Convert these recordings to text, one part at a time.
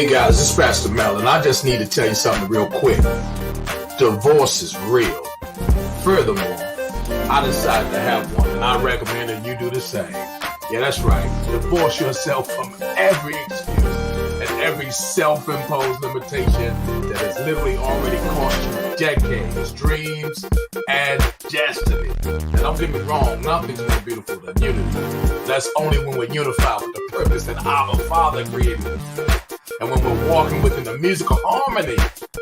guys, this is Pastor Mel, and I just need to tell you something real quick. Divorce is real. Furthermore, I decided to have one, and I recommend that you do the same. Yeah, that's right. Divorce yourself from every excuse and every self-imposed limitation that has literally already cost you decades, dreams, and destiny. And don't get me wrong, nothing's more beautiful than unity. That's only when we're unified with the purpose that our Father created us for. And when we're walking within the musical harmony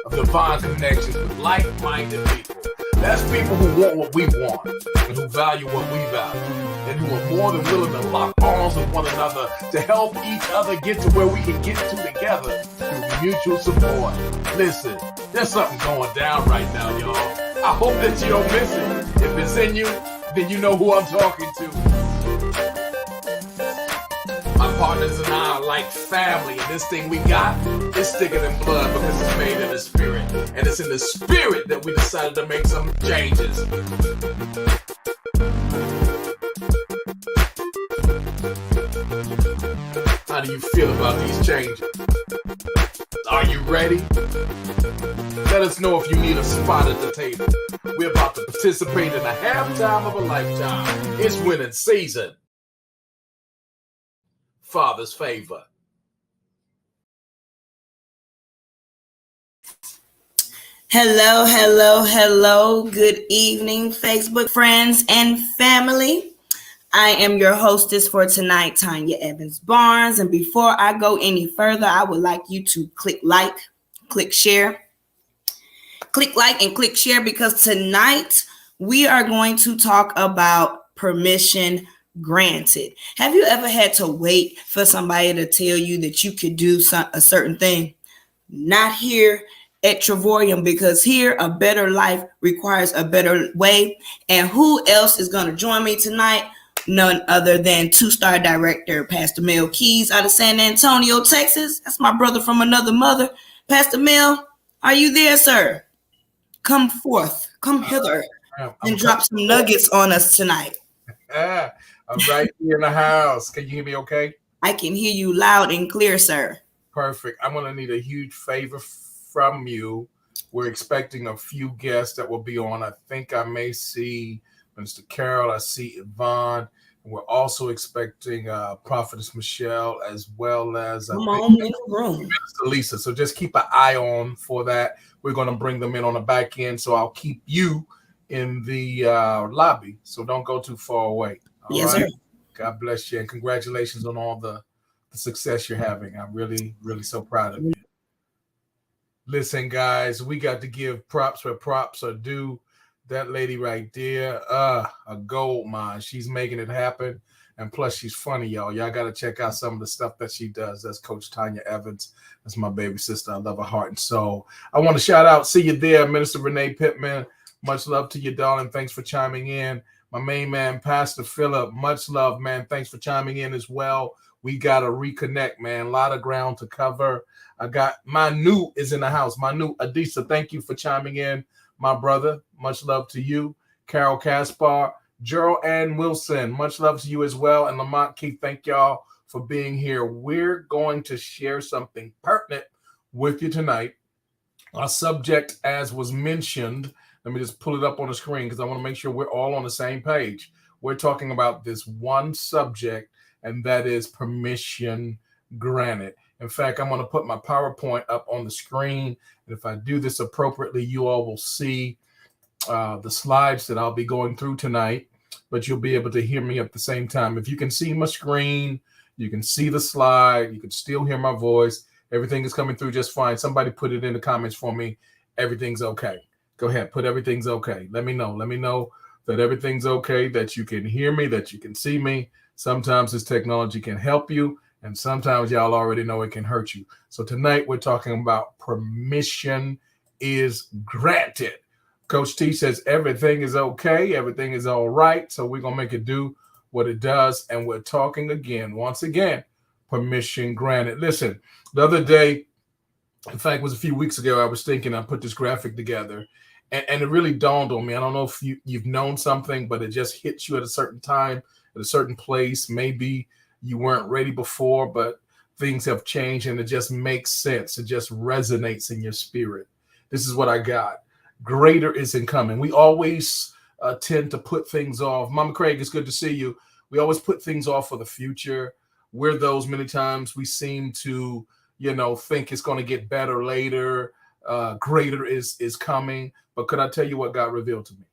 of divine connections with like-minded people. That's people who want what we want and who value what we value and who are more than willing to lock arms with one another to help each other get to where we can get to together through mutual support. Listen, there's something going down right now, y'all. I hope that you don't miss it. If it's in you, then you know who I'm talking to. My partners and I are like family, and this thing we got is thicker than blood because it's made in the spirit. And it's in the spirit that we decided to make some changes. How do you feel about these changes? Are you ready? Let us know if you need a spot at the table. We're about to participate in the halftime of a lifetime. It's winning season. Father's favor. Hello, hello, hello. Good evening, Facebook friends and family. I am your hostess for tonight, Tanya Evans Barnes. And before I go any further, I would like you to click like, click share. Click like and click share because tonight we are going to talk about permission granted. Have you ever had to wait for somebody to tell you that you could do a certain thing? Not here at Travorium, because here a better life requires a better way. And who else is going to join me tonight? None other than two-star director Pastor Mel Keys out of San Antonio, Texas. That's my brother from another mother. Pastor Mel, are you there, sir? Come forth, come hither, and drop some nuggets on us tonight. I'm right here in the house. Can you hear me okay? I can hear you loud and clear, sir. Perfect. I'm going to need a huge favor from you. We're expecting a few guests that will be on. I think I may see Minister Carol. I see Yvonne. And we're also expecting Prophetess Michelle as well as Minister Lisa. So just keep an eye on for that. We're going to bring them in on the back end. So I'll keep you in the lobby. So don't go too far away. All yes, right? sir. God bless you. And congratulations on all the success you're having. I'm really, really so proud of you. Listen, guys, we got to give props where props are due. That lady right there, a gold mine. She's making it happen. And plus, she's funny, y'all. Y'all got to check out some of the stuff that she does. That's Coach Tanya Evans. That's my baby sister. I love her heart and soul. I want to shout out, see you there, Minister Renee Pittman. Much love to you, darling. Thanks for chiming in. My main man, Pastor Phillip, much love, man. Thanks for chiming in as well. We got to reconnect, man. A lot of ground to cover. I got Manu is in the house. Manu Adisa, thank you for chiming in, my brother. Much love to you. Carol Caspar, Gerald Ann Wilson, much love to you as well. And Lamont Keith, thank y'all for being here. We're going to share something pertinent with you tonight. Our subject, as was mentioned, let me just pull it up on the screen because I want to make sure we're all on the same page. We're talking about this one subject, and that is permission granted. In fact, I'm going to put my PowerPoint up on the screen. And if I do this appropriately, you all will see the slides that I'll be going through tonight, but you'll be able to hear me at the same time. If you can see my screen, you can see the slide, you can still hear my voice. Everything is coming through just fine. Somebody put it in the comments for me. Everything's okay. Go ahead, put everything's okay. Let me know that everything's okay, that you can hear me, that you can see me. Sometimes this technology can help you, and sometimes y'all already know it can hurt you. So tonight we're talking about permission is granted. Coach T says everything is okay, everything is all right, so we're going to make it do what it does, and we're talking once again, permission granted. Listen, the other day, in fact, it was a few weeks ago, I was thinking I put this graphic together, and it really dawned on me. I don't know if you've known something, but it just hits you at a certain time, at a certain place. Maybe you weren't ready before, but things have changed and it just makes sense. It just resonates in your spirit. This is what I got. Greater is incoming. We always tend to put things off. Mama Craig, it's good to see you. We always put things off for the future. We're those many times we seem to, think it's going to get better later. Greater is coming. But could I tell you what God revealed to me?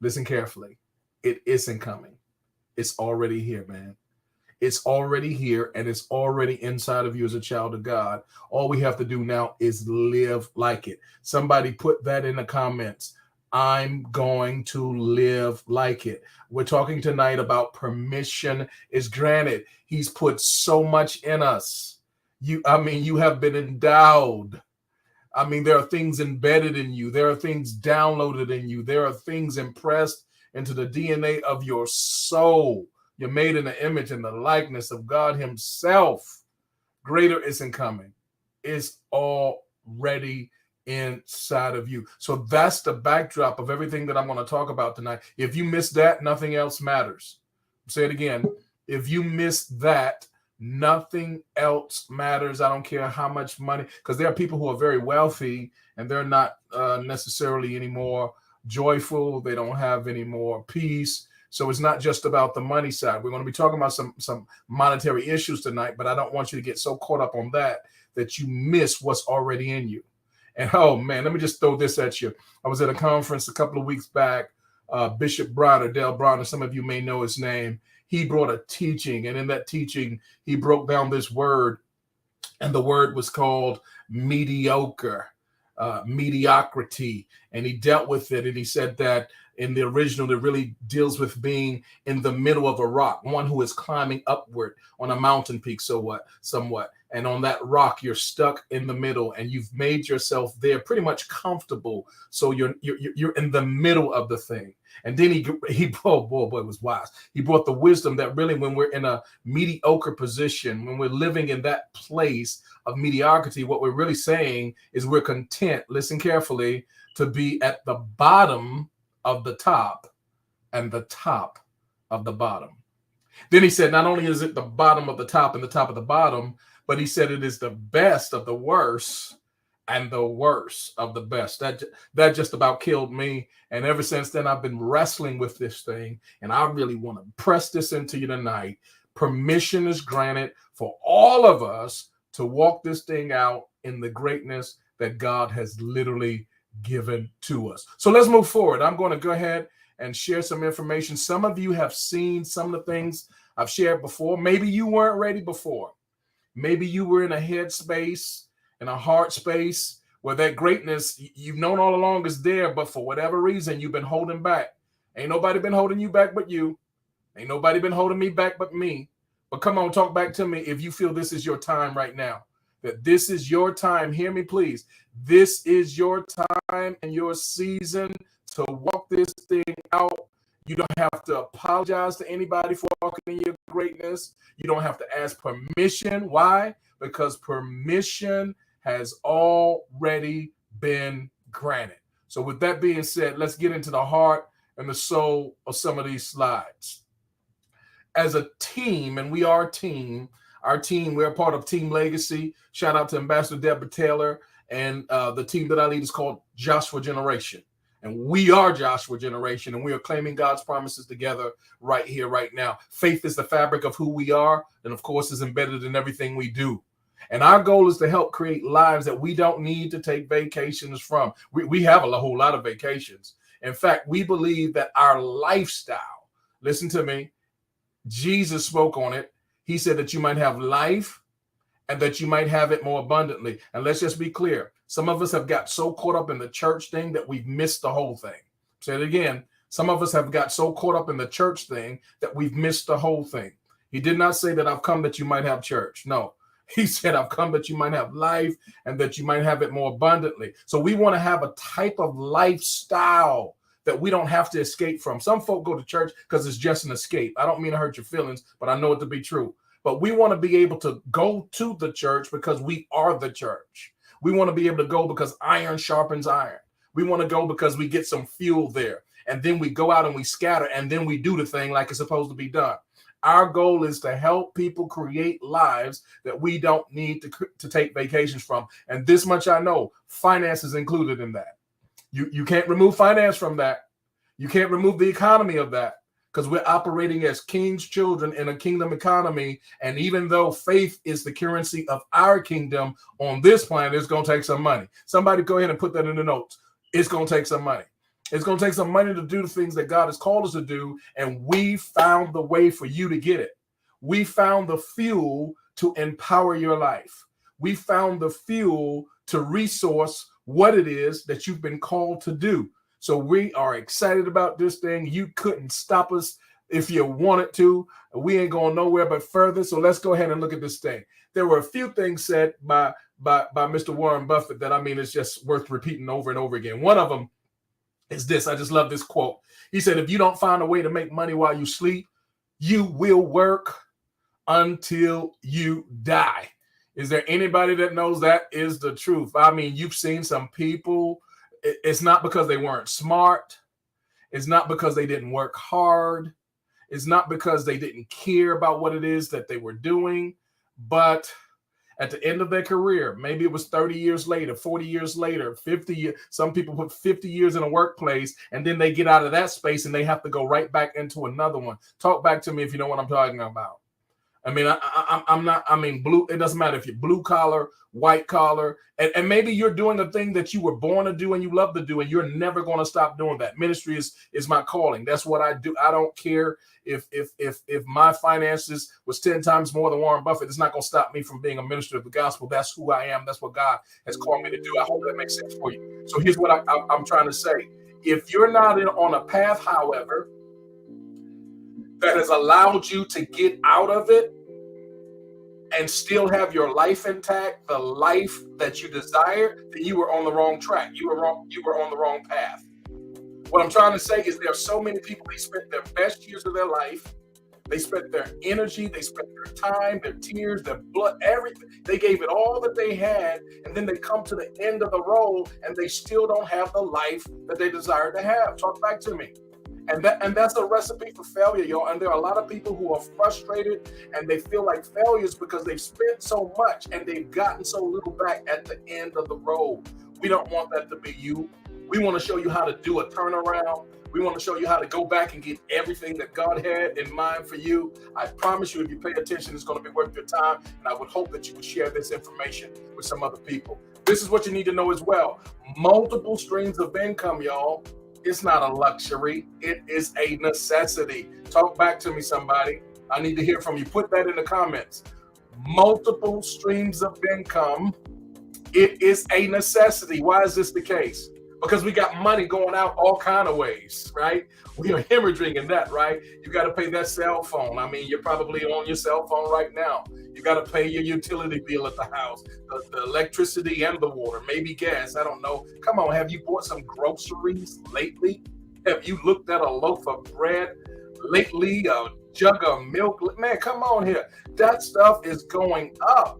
Listen carefully. It isn't coming. It's already here, man. It's already here, and it's already inside of you as a child of God. All we have to do now is live like it. Somebody put that in the comments. I'm going to live like it. We're talking tonight about permission is granted. He's put so much in us. You have been endowed. There are things embedded in you. There are things downloaded in you. There are things impressed into the DNA of your soul. You're made in the image and the likeness of God himself. Greater isn't coming. It's already inside of you. So that's the backdrop of everything that I'm going to talk about tonight. If you miss that, nothing else matters. Say it again. If you miss that, nothing else matters. I don't care how much money, because there are people who are very wealthy and they're not necessarily any more joyful. They don't have any more peace. So it's not just about the money side. We're going to be talking about some monetary issues tonight, but I don't want you to get so caught up on that you miss what's already in you. And oh man, let me just throw this at you. I was at a conference a couple of weeks back. Bishop Bronner, Dale Bronner, some of you may know his name. He brought a teaching, and in that teaching, he broke down this word, and the word was called mediocre, mediocrity. And he dealt with it, and he said that in the original, it really deals with being in the middle of a rock, one who is climbing upward on a mountain peak, somewhat. And on that rock, you're stuck in the middle, and you've made yourself there pretty much comfortable. So you're in the middle of the thing. And then he was wise. He brought the wisdom that really, when we're in a mediocre position, when we're living in that place of mediocrity, what we're really saying is we're content, listen carefully, to be at the bottom of the top and the top of the bottom. Then he said, not only is it the bottom of the top and the top of the bottom, but he said it is the best of the worst and the worst of the best. That just about killed me. And ever since then, I've been wrestling with this thing. And I really want to press this into you tonight. Permission is granted for all of us to walk this thing out in the greatness that God has literally given to us. So let's move forward. I'm going to go ahead and share some information. Some of you have seen some of the things I've shared before. Maybe you weren't ready before. Maybe you were in a head space, in a heart space, where that greatness you've known all along is there, but for whatever reason, you've been holding back. Ain't nobody been holding you back but you. Ain't nobody been holding me back but me. But come on, talk back to me if you feel this is your time right now. That this is your time. Hear me, please. This is your time and your season to walk this thing out. You don't have to apologize to anybody for walking in your greatness. You don't have to ask permission. Why? Because permission has already been granted. So with that being said, let's get into the heart and the soul of some of these slides. As a team, and we are a team, we're a part of Team Legacy. Shout out to Ambassador Deborah Taylor, and the team that I lead is called Joshua Generation. And we are Joshua Generation, and we are claiming God's promises together right here, right now. Faith is the fabric of who we are, and of course is embedded in everything we do. And our goal is to help create lives that we don't need to take vacations from. We have a whole lot of vacations. In fact, we believe that our lifestyle, listen to me, Jesus spoke on it. He said that you might have life and that you might have it more abundantly. And let's just be clear. Some of us have got so caught up in the church thing that we've missed the whole thing. Say it again. Some of us have got so caught up in the church thing that we've missed the whole thing. He did not say that I've come that you might have church. No, he said I've come that you might have life and that you might have it more abundantly. So we want to have a type of lifestyle that we don't have to escape from. Some folk go to church because it's just an escape. I don't mean to hurt your feelings, but I know it to be true. But we want to be able to go to the church because we are the church. We want to be able to go because iron sharpens iron. We want to go because we get some fuel there. And then we go out and we scatter, and then we do the thing like it's supposed to be done. Our goal is to help people create lives that we don't need to take vacations from. And this much I know, finance is included in that. You can't remove finance from that. You can't remove the economy of that, because we're operating as king's children in a kingdom economy. And even though faith is the currency of our kingdom on this planet, it's going to take some money. Somebody go ahead and put that in the notes. It's going to take some money. It's going to take some money to do the things that God has called us to do. And we found the way for you to get it. We found the fuel to empower your life. We found the fuel to resource what it is that you've been called to do. So we are excited about this thing. You couldn't stop us if you wanted to. We ain't going nowhere but further. So let's go ahead and look at this thing. There were a few things said by Mr. Warren Buffett that, I mean, it's just worth repeating over and over again. One of them is this. I just love this quote. He said, if you don't find a way to make money while you sleep, you will work until you die. Is there anybody that knows that is the truth? I mean, you've seen some people. It's not because they weren't smart. It's not because they didn't work hard. It's not because they didn't care about what it is that they were doing. But at the end of their career, maybe it was 30 years later, 40 years later, 50 years. Some people put 50 years in a workplace, and then they get out of that space and they have to go right back into another one. Talk back to me if you know what I'm talking about. I mean, I'm not, I mean, blue, it doesn't matter if you're blue collar, white collar, and maybe you're doing a thing that you were born to do and you love to do, and you're never going to stop doing that. Ministry is my calling. That's what I do. I don't care if my finances was 10 times more than Warren Buffett. It's not going to stop me from being a minister of the gospel. That's who I am. That's what God has called me to do. I hope that makes sense for you. So here's what I'm trying to say. If you're not on a path, however, that has allowed you to get out of it and still have your life intact, the life that you desire, then you were on the wrong track. You were on the wrong path. What I'm trying to say is there are so many people, they spent their best years of their life. They spent their energy, they spent their time, their tears, their blood, everything. They gave it all that they had, and then they come to the end of the road and they still don't have the life that they desire to have. Talk back to me. And that's a recipe for failure, y'all. And there are a lot of people who are frustrated and they feel like failures because they've spent so much and they've gotten so little back at the end of the road. We don't want that to be you. We want to show you how to do a turnaround. We want to show you how to go back and get everything that God had in mind for you. I promise you, if you pay attention, it's going to be worth your time. And I would hope that you would share this information with some other people. This is what you need to know as well. Multiple streams of income, y'all. It's not a luxury. It is a necessity. Talk back to me, somebody. I need to hear from you. Put that in the comments. Multiple streams of income. It is a necessity. Why is this the case? Because we got money going out all kind of ways, right? We are hemorrhaging in that, right? You got to pay that cell phone. I mean, you're probably on your cell phone right now. You got to pay your utility bill at the house, the electricity and the water, maybe gas. I don't know. Come on, have you bought some groceries lately? Have you looked at a loaf of bread lately? A jug of milk? Man, come on here. That stuff is going up,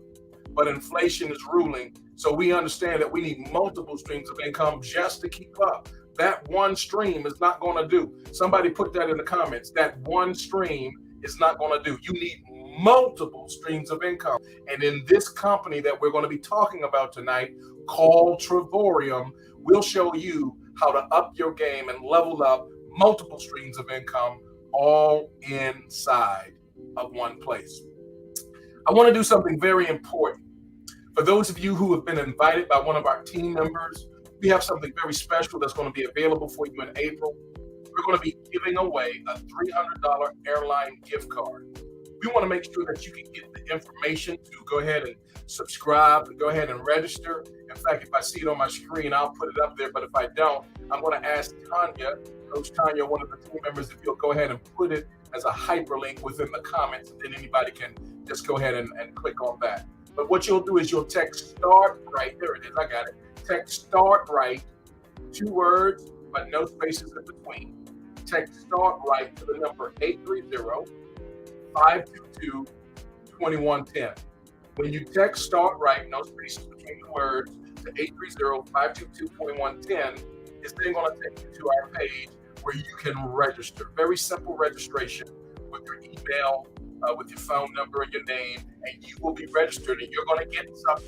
but inflation is ruling. So we understand that we need multiple streams of income just to keep up. That one stream is not going to do. Somebody put that in the comments. That one stream is not going to do. You need multiple streams of income. And in this company that we're going to be talking about tonight, called Trevorium, we'll show you how to up your game and level up multiple streams of income all inside of one place. I want to do something very important. For those of you who have been invited by one of our team members, we have something very special that's going to be available for you in April. We're going to be giving away a $300 airline gift card. We want to make sure that you can get the information to go ahead and subscribe, to go ahead and register. In fact, if I see it on my screen, I'll put it up there. But if I don't, I'm going to ask Tanya, Coach Tanya, one of the team members, if you'll go ahead and put it as a hyperlink within the comments, and then anybody can just go ahead and click on that. But what you'll do is you'll text START RIGHT. There it is. I got it. Text START RIGHT, 2 words, but no spaces in between. Text START RIGHT to the number 830-522-2110. When you text START RIGHT, no spaces between the words, to 830-522-2110, it's then going to take you to our page where you can register. Very simple registration. with your email, with your phone number and your name, and you will be registered, and you're going to get some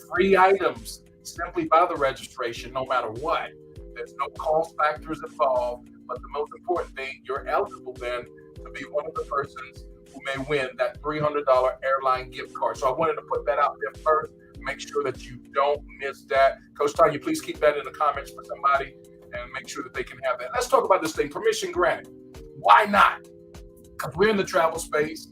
free items simply by the registration, no matter what. There's no cost factors involved, but the most important thing, you're eligible then to be one of the persons who may win that $300 airline gift card. So I wanted to put that out there first. Make sure that you don't miss that. Coach Tanya, please keep that in the comments for somebody and make sure that they can have that. Let's talk about this thing. Permission granted. Why not? Because we're in the travel space.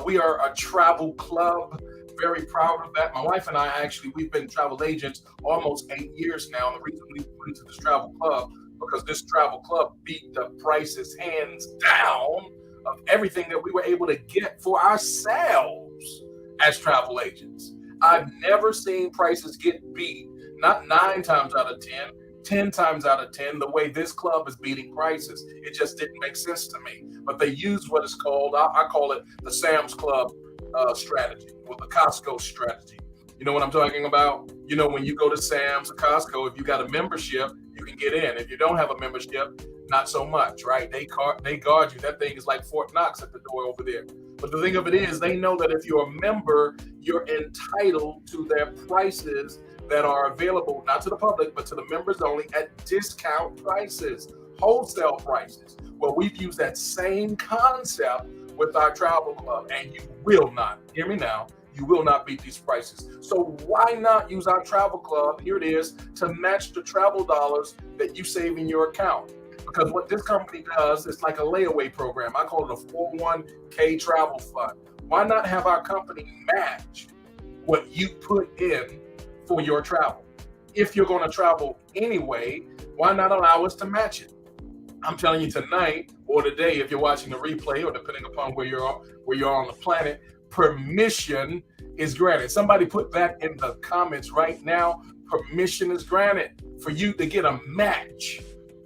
We are a travel club. Very proud of that. My wife and I we've been travel agents almost 8 years now. And the reason we put into this travel club, because this travel club beat the prices hands down of everything that we were able to get for ourselves as travel agents. I've never seen prices get beat, not 9 times out of 10, 10 times out of 10, the way this club is beating prices. It just didn't make sense to me. But they use what is called, I call it the Sam's Club strategy, or the Costco strategy. You know what I'm talking about? You know, when you go to Sam's or Costco, if you got a membership, you can get in. If you don't have a membership, not so much, right? They guard you. That thing is like Fort Knox at the door over there. But the thing of it is, they know that if you're a member, you're entitled to their prices that are available, not to the public, but to the members only at discount prices, wholesale prices. Well, we've used that same concept with our travel club, and you will not, hear me now, you will not beat these prices. So why not use our travel club, here it is, to match the travel dollars that you save in your account? Because what this company does is like a layaway program. I call it a 401k travel fund. Why not have our company match what you put in for your travel? If you're going to travel anyway, why not allow us to match it? I'm telling you tonight or today, if you're watching the replay or depending upon where you're on the planet, permission is granted. Somebody put that in the comments right now. Permission is granted for you to get a match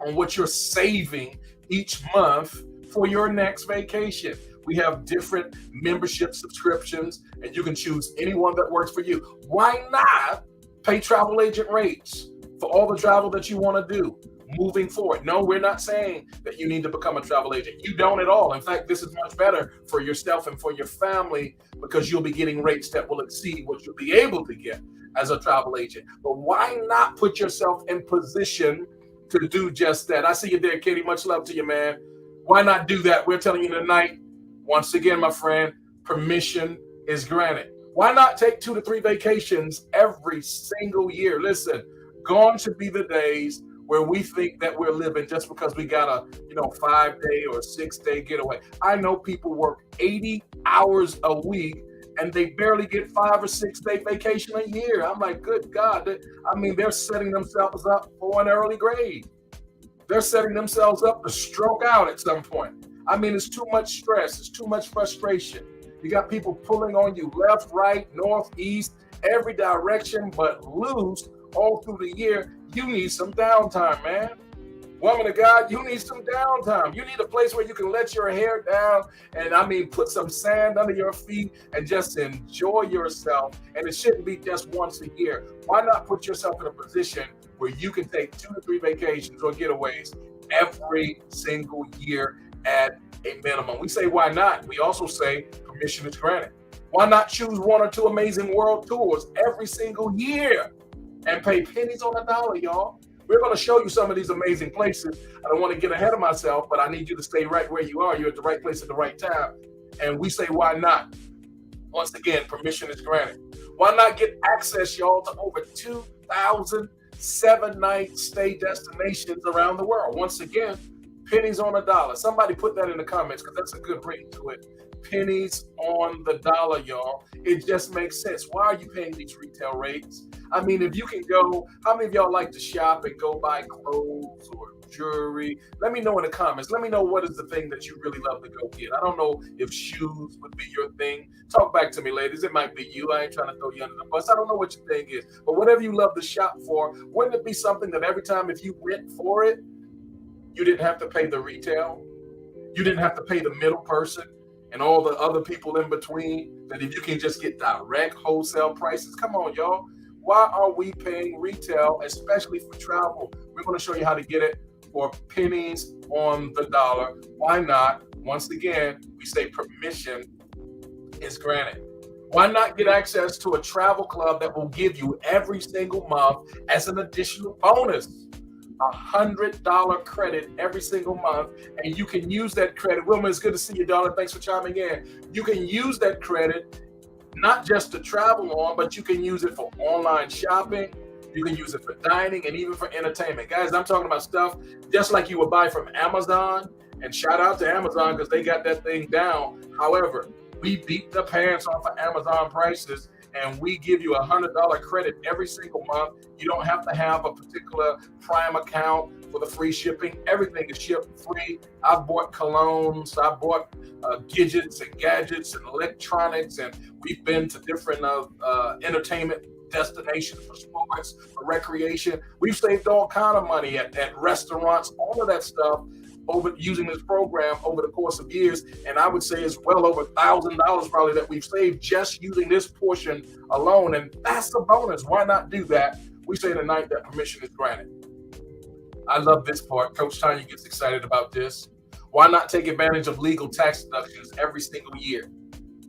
on what you're saving each month for your next vacation. We have different membership subscriptions, and you can choose any one that works for you. Why not pay travel agent rates for all the travel that you want to do moving forward? No, we're not saying that you need to become a travel agent. You don't at all. In fact, this is much better for yourself and for your family, because you'll be getting rates that will exceed what you'll be able to get as a travel agent. But why not put yourself in position to do just that? I see you there, Katie. Much love to you, man. Why not do that? We're telling you tonight, once again, my friend, permission is granted. Why not take 2 to 3 vacations every single year? Listen, gone should be the days where we think that we're living just because we got a 5-day or 6-day getaway. I know people work 80 hours a week and they barely get 5 or 6-day vacation a year. I'm like, good God. They're setting themselves up for an early grave. They're setting themselves up to stroke out at some point. It's too much stress. It's too much frustration. You got people pulling on you left, right, north, east, every direction, but loose all through the year. You need some downtime, man. Woman of God, you need some downtime. You need a place where you can let your hair down and put some sand under your feet and just enjoy yourself. And it shouldn't be just once a year. Why not put yourself in a position where you can take 2 to 3 vacations or getaways every single year at a minimum? We say, why not? We also say permission is granted. Why not choose 1 or 2 amazing world tours every single year and pay pennies on the dollar, y'all? We're going to show you some of these amazing places. I don't want to get ahead of myself, but I need you to stay right where you are. You're at the right place at the right time. And we say, why not? Once again, permission is granted. Why not get access, y'all, to over 2,000 7-night stay destinations around the world? Once again, pennies on a dollar. Somebody put that in the comments, because that's a good ring to it. Pennies on the dollar, y'all. It just makes sense. Why are you paying these retail rates? If you can go, how many of y'all like to shop and go buy clothes or jewelry? Let me know in the comments. Let me know what is the thing that you really love to go get. I don't know if shoes would be your thing. Talk back to me, ladies. It might be you. I ain't trying to throw you under the bus. I don't know what your thing is. But whatever you love to shop for, wouldn't it be something that every time if you went for it, you didn't have to pay the retail? You didn't have to pay the middle person and all the other people in between, that if you can just get direct wholesale prices? Come on, y'all. Why are we paying retail, especially for travel? We're going to show you how to get it for pennies on the dollar. Why not? Once again, we say permission is granted. Why not get access to a travel club that will give you every single month as an additional bonus? $100 credit every single month, and you can use that credit. Wilma, it's good to see you, darling. Thanks for chiming in. You can use that credit not just to travel on, but you can use it for online shopping. You can use it for dining and even for entertainment. Guys, I'm talking about stuff just like you would buy from Amazon. And shout out to Amazon because they got that thing down. However, we beat the pants off of Amazon prices, and we give you $100 credit every single month. You don't have to have a particular Prime account for the free shipping. Everything is shipped free. I've bought colognes, I bought gadgets and electronics, and we've been to different entertainment destinations for sports, for recreation. We've saved all kind of money at restaurants, all of that stuff over using this program over the course of years. And I would say it's well over $1,000 probably that we've saved just using this portion alone. And that's a bonus. Why not do that? We say tonight that permission is granted. I love this part. Coach Tanya gets excited about this. Why not take advantage of legal tax deductions every single year?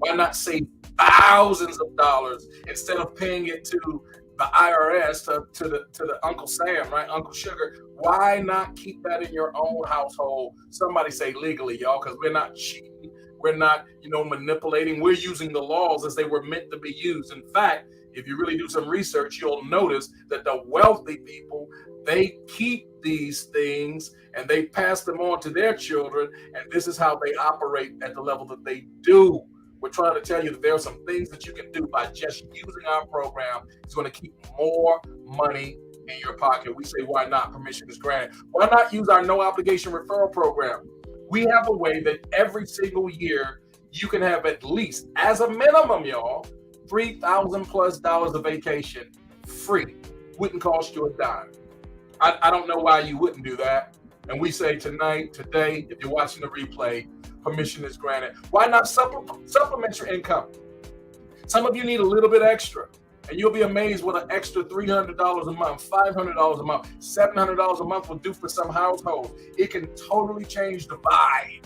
Why not save thousands of dollars instead of paying it to the IRS, to the Uncle Sam, right? Uncle Sugar. Why not keep that in your own household? Somebody say legally, y'all, because we're not cheating. We're not, manipulating. We're using the laws as they were meant to be used. In fact, if you really do some research, you'll notice that the wealthy people, they keep these things and they pass them on to their children. And this is how they operate at the level that they do. We're trying to tell you that there are some things that you can do by just using our program. It's going to keep more money in your pocket. We say, why not? Permission is granted. Why not use our no obligation referral program? We have a way that every single year you can have at least, as a minimum, y'all, $3,000+ of vacation free. Wouldn't cost you a dime. I don't know why you wouldn't do that. And we say tonight, today, if you're watching the replay, permission is granted. Why not supplement your income? Some of you need a little bit extra, and you'll be amazed what an extra $300 a month, $500 a month, $700 a month will do for some households. It can totally change the vibe.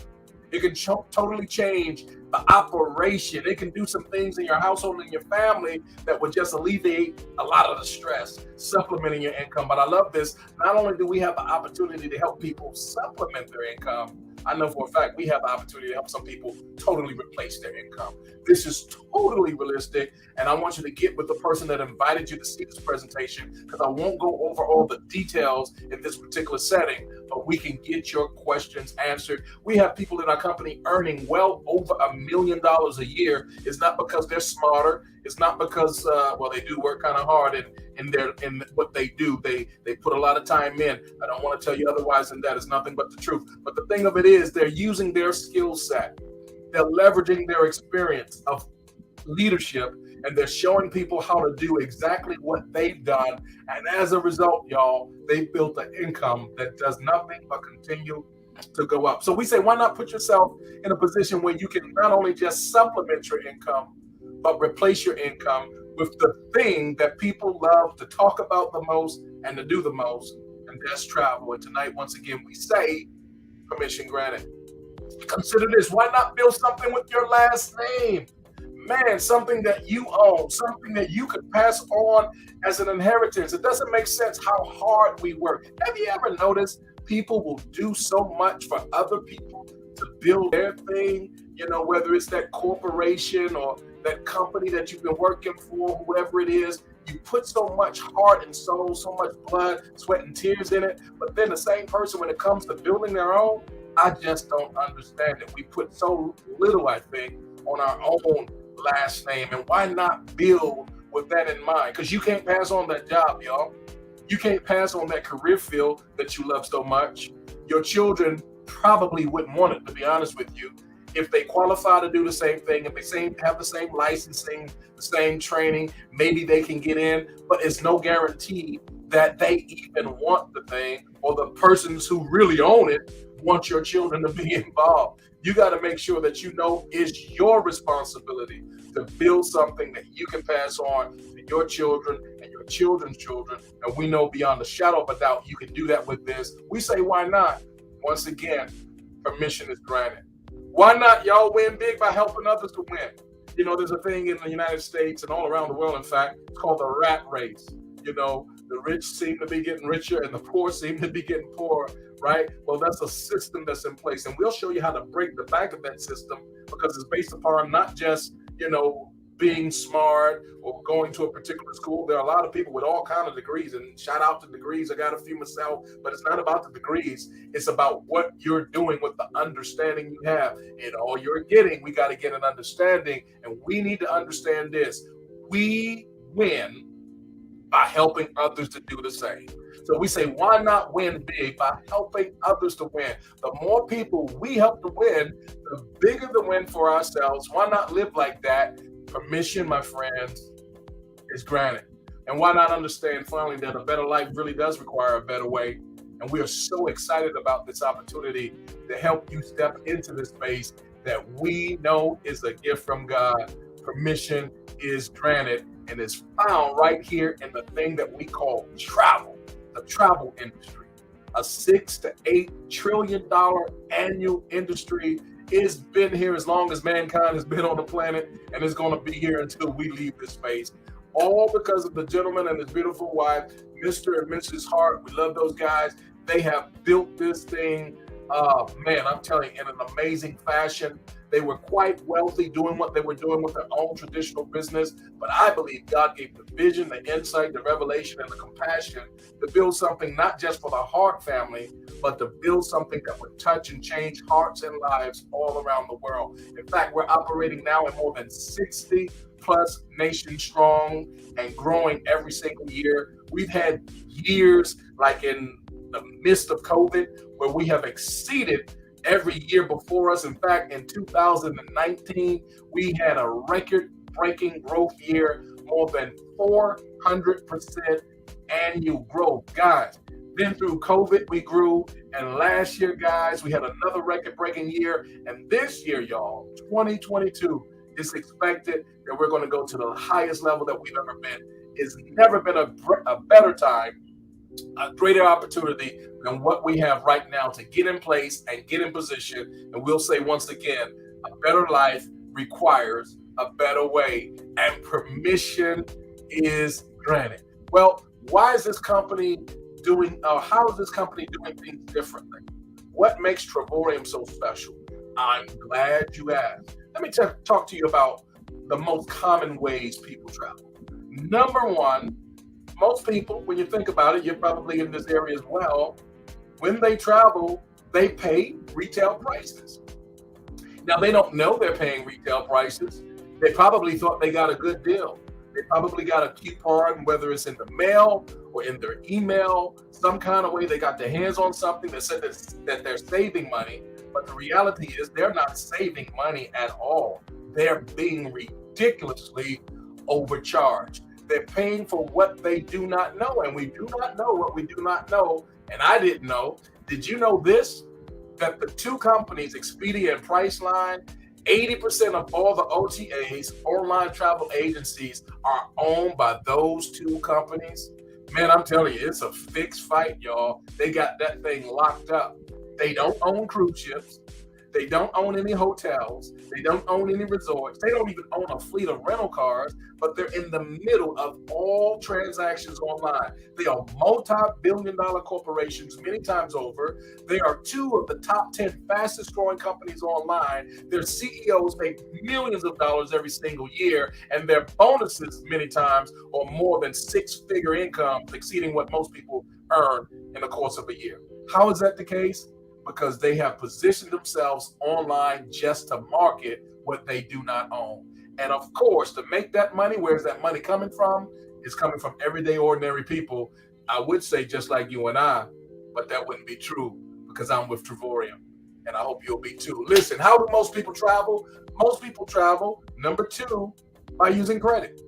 It can totally change the operation. It can do some things in your household and your family that would just alleviate a lot of the stress, supplementing your income. But I love this. Not only do we have the opportunity to help people supplement their income, I know for a fact we have the opportunity to help some people totally replace their income. This is totally realistic, and I want you to get with the person that invited you to see this presentation, because I won't go over all the details in this particular setting, but we can get your questions answered. We have people in our company earning well over $1 million a year. It's not because they're smarter. It's not because, they do work kind of hard in what they do. They put a lot of time in. I don't want to tell you otherwise, and that is nothing but the truth. But the thing of it is, they're using their skill set. They're leveraging their experience of leadership, and they're showing people how to do exactly what they've done. And as a result, y'all, they've built an income that does nothing but continue to go up. So we say, why not put yourself in a position where you can not only just supplement your income, but replace your income with the thing that people love to talk about the most and to do the most, and that's travel. And tonight, once again, we say permission granted. Consider this. Why not build something with your last name? Man, something that you own, something that you could pass on as an inheritance. It doesn't make sense how hard we work. Have you ever noticed people will do so much for other people to build their thing? Whether it's that corporation or that company that you've been working for, whoever it is, you put so much heart and soul, so much blood, sweat, and tears in it. But then the same person, when it comes to building their own, I just don't understand it. We put so little, I think, on our own last name. And why not build with that in mind? Because you can't pass on that job, y'all. You can't pass on that career field that you love so much. Your children probably wouldn't want it, to be honest with you. If they qualify to do the same thing, if they have the same licensing, the same training, maybe they can get in, but it's no guarantee that they even want the thing, or the persons who really own it want your children to be involved. You got to make sure that it's your responsibility to build something that you can pass on to your children and your children's children. And we know beyond a shadow of a doubt you can do that with this. We say, why not? Once again, permission is granted. Why not y'all win big by helping others to win? You know, there's a thing in the United States and all around the world, in fact, it's called the rat race. You know, the rich seem to be getting richer and the poor seem to be getting poorer, right? Well, that's a system that's in place. And we'll show you how to break the back of that system, because it's based upon not just, you know, being smart or going to a particular school. There are a lot of people with all kinds of degrees, and shout out to degrees. I got a few myself, but it's not about the degrees. It's about what you're doing with the understanding you have. And all you're getting, we got to get an understanding, and we need to understand this. We win by helping others to do the same. So we say, why not win big by helping others to win? The more people we help to win, the bigger the win for ourselves. Why not live like that? Permission, my friends, is granted. And why not understand finally that a better life really does require a better way? And we are so excited about this opportunity to help you step into this space that we know is a gift from God. Permission is granted, and is found right here in the thing that we call travel, the travel industry. A $6 to $8 trillion annual industry. It's been here as long as mankind has been on the planet, and it's going to be here until we leave this space. All because of the gentleman and his beautiful wife, Mr. and Mrs. Hart. We love those guys. They have built this thing, man, I'm telling you, in an amazing fashion. They were quite wealthy doing what they were doing with their own traditional business. But I believe God gave the vision, the insight, the revelation, and the compassion to build something not just for the Hart family, but to build something that would touch and change hearts and lives all around the world. In fact, we're operating now in more than 60 plus nations strong and growing every single year. We've had years like in the midst of COVID where we have exceeded every year before us. In fact, in 2019, we had a record-breaking growth year, more than 400% annual growth. Guys, then through COVID, we grew. And last year, guys, we had another record-breaking year. And this year, y'all, 2022, is expected that we're going to go to the highest level that we've ever been. It's never been a better time, a greater opportunity than what we have right now to get in place and get in position. And we'll say once again, a better life requires a better way, and permission is granted. Well, why is this company doing, how is this company doing things differently? What makes Travorium so special? I'm glad you asked. Let me talk to you about the most common ways people travel. Number one, most people, when you think about it, you're probably in this area as well. When they travel, they pay retail prices. Now, they don't know they're paying retail prices. They probably thought they got a good deal. They probably got a coupon, whether it's in the mail or in their email, some kind of way they got their hands on something that said that they're saving money. But the reality is they're not saving money at all. They're being ridiculously overcharged. They're paying for what they do not know, and we do not know what we do not know. And I didn't know. Did you know this? That the two companies, Expedia and Priceline, 80% of all the OTAs, online travel agencies, are owned by those two companies. Man, I'm telling you, it's a fixed fight, y'all. They got that thing locked up. They don't own cruise ships. They don't own any hotels. They don't own any resorts. They don't even own a fleet of rental cars, but they're in the middle of all transactions online. They are multi-billion-dollar corporations many times over. They are two of the top 10 fastest growing companies online. Their CEOs make millions of dollars every single year, and their bonuses many times are more than six-figure incomes, exceeding what most people earn in the course of a year. How is that the case? Because they have positioned themselves online just to market what they do not own. And of course, to make that money, where's that money coming from? It's coming from everyday, ordinary people. I would say just like you and I, but that wouldn't be true because I'm with Travorium, and I hope you'll be too. Listen, how do most people travel? Most people travel, number two, by using credit.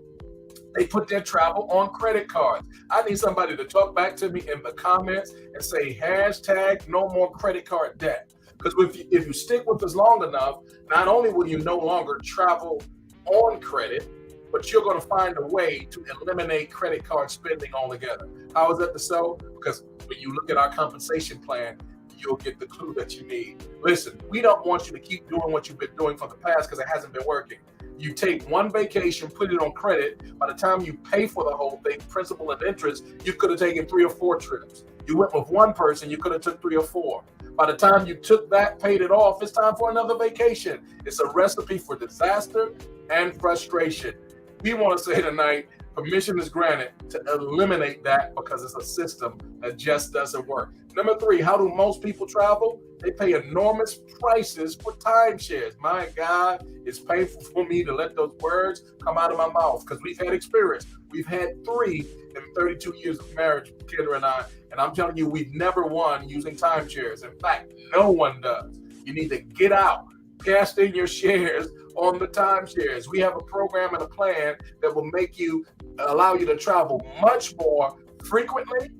They put their travel on credit cards. I need somebody to talk back to me in the comments and say hashtag no more credit card debt. Because if you stick with us long enough, not only will you no longer travel on credit, but you're going to find a way to eliminate credit card spending altogether. How is that so? Because when you look at our compensation plan, you'll get the clue that you need. Listen, we don't want you to keep doing what you've been doing for the past because it hasn't been working. You take one vacation, put it on credit. By the time you pay for the whole thing, principal and interest, you could have taken 3 or 4 trips. You went with one person, you could have took 3 or 4. By the time you took that, paid it off, it's time for another vacation. It's a recipe for disaster and frustration. We want to say tonight, permission is granted to eliminate that because it's a system that just doesn't work. Number 3, how do most people travel? They pay enormous prices for timeshares. My God, it's painful for me to let those words come out of my mouth because we've had experience. We've had 3 in 32 years of marriage, Kendra and I, and I'm telling you, we've never won using timeshares. In fact, no one does. You need to get out, cast in your shares on the timeshares. We have a program and a plan that will allow you to travel much more frequently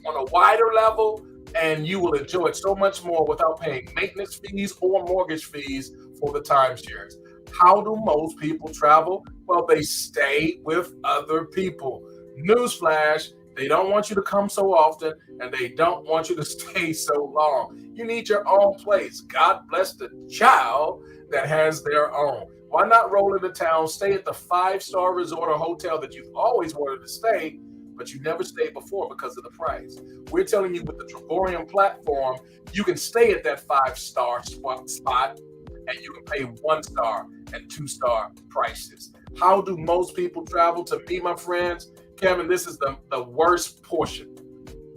on a wider level, and you will enjoy it so much more without paying maintenance fees or mortgage fees for the timeshares. How do most people travel? Well, they stay with other people. Newsflash, they don't want you to come so often, and they don't want you to stay so long. You need your own place. God bless the child that has their own. Why not roll into town, stay at the 5-star resort or hotel that you've always wanted to stay, but you never stayed before because of the price? We're telling you with the Travorium platform, you can stay at that 5-star spot and you can pay 1-star and 2-star prices. How do most people travel? To me, my friends, Kevin, this is the worst portion.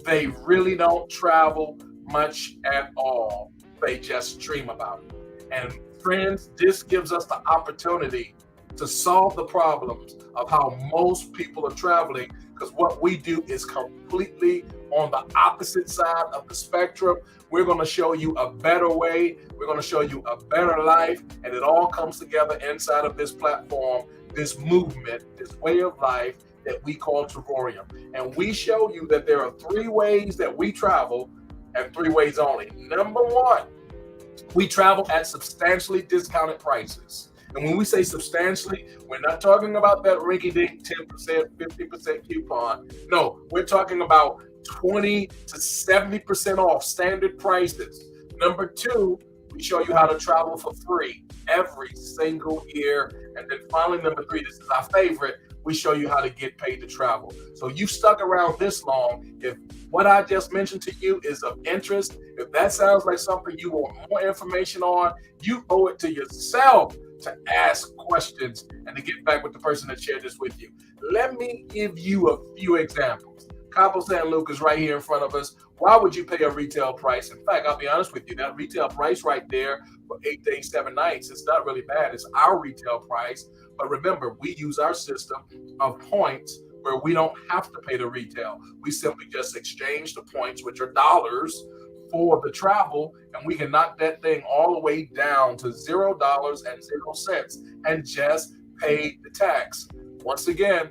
They really don't travel much at all. They just dream about it. And friends, this gives us the opportunity to solve the problems of how most people are traveling, because what we do is completely on the opposite side of the spectrum. We're going to show you a better way. We're going to show you a better life, and it all comes together inside of this platform, this movement, this way of life that we call Travorium. And we show you that there are 3 ways that we travel, and 3 ways only. Number 1, we travel at substantially discounted prices. And when we say substantially, we're not talking about that rinky-dink 10%, 50% coupon. No, we're talking about 20 to 70% off standard prices. Number 2, we show you how to travel for free every single year. And then finally, number 3, this is our favorite, we show you how to get paid to travel. So you stuck around this long. If what I just mentioned to you is of interest, if that sounds like something you want more information on, you owe it to yourself to ask questions and to get back with the person that shared this with you. Let me give you a few examples. Cabo San Lucas right here in front of us. Why would you pay a retail price? In fact, I'll be honest with you, that retail price right there for 8 days, 7 nights, it's not really bad. It's our retail price. But remember, we use our system of points where we don't have to pay the retail. We simply just exchange the points, which are dollars, for the travel, and we can knock that thing all the way down to $0.00 and just pay the tax. Once again,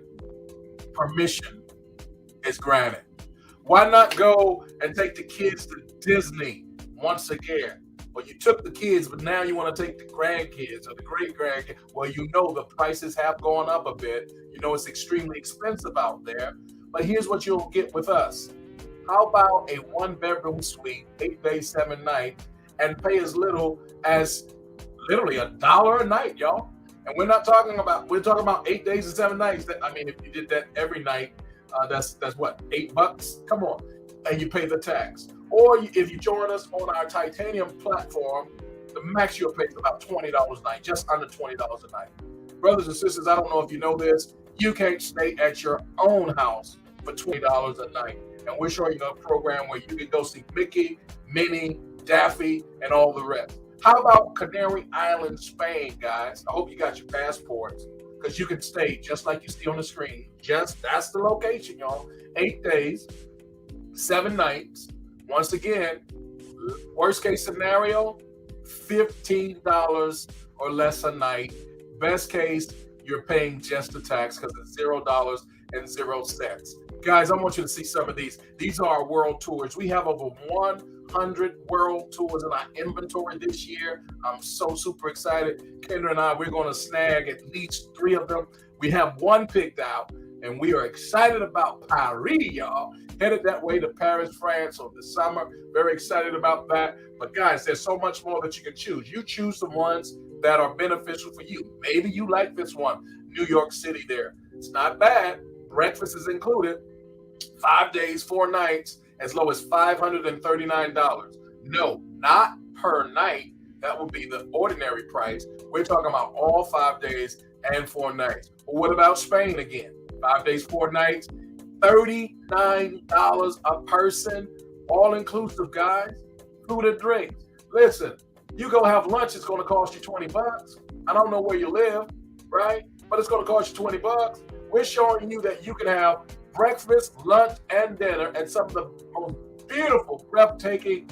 permission is granted. Why not go and take the kids to Disney once again? Well, you took the kids, but now you want to take the grandkids or the great-grandkids. Well, you know the prices have gone up a bit. You know it's extremely expensive out there. But here's what you'll get with us. How about a 1-bedroom suite, 8 days, 7 nights, and pay as little as literally $1 a night, y'all? And we're talking about 8 days and 7 nights. I mean, if you did that every night, that's what, $8? Come on. And you pay the tax. Or if you join us on our Titanium platform, the max you'll pay is about $20 a night, just under $20 a night. Brothers and sisters, I don't know if you know this, you can't stay at your own house for $20 a night. And we're showing you a program where you can go see Mickey, Minnie, Daffy, and all the rest. How about Canary Islands, Spain, guys? I hope you got your passports, because you can stay just like you see on the screen. That's the location, y'all. 8 days, 7 nights. Once again, worst case scenario, $15 or less a night. Best case, you're paying just the tax because it's $0.00. Guys, I want you to see some of these. These are our world tours. We have over 100 world tours in our inventory this year. I'm so super excited. Kendra and I, we're going to snag at least 3 of them. We have one picked out. And we are excited about Paris, y'all. Headed that way to Paris, France on this summer. Very excited about that. But guys, there's so much more that you can choose. You choose the ones that are beneficial for you. Maybe you like this one, New York City there. It's not bad. Breakfast is included. 5 days, 4 nights, as low as $539. No, not per night. That would be the ordinary price. We're talking about all 5 days and 4 nights. But what about Spain again? 5 days, 4 nights, $39 a person, all inclusive, guys. Food and drinks. Listen, you go have lunch, it's going to cost you $20. I don't know where you live, right? But it's going to cost you $20. We're showing you that you can have breakfast, lunch, and dinner at some of the most beautiful, breathtaking,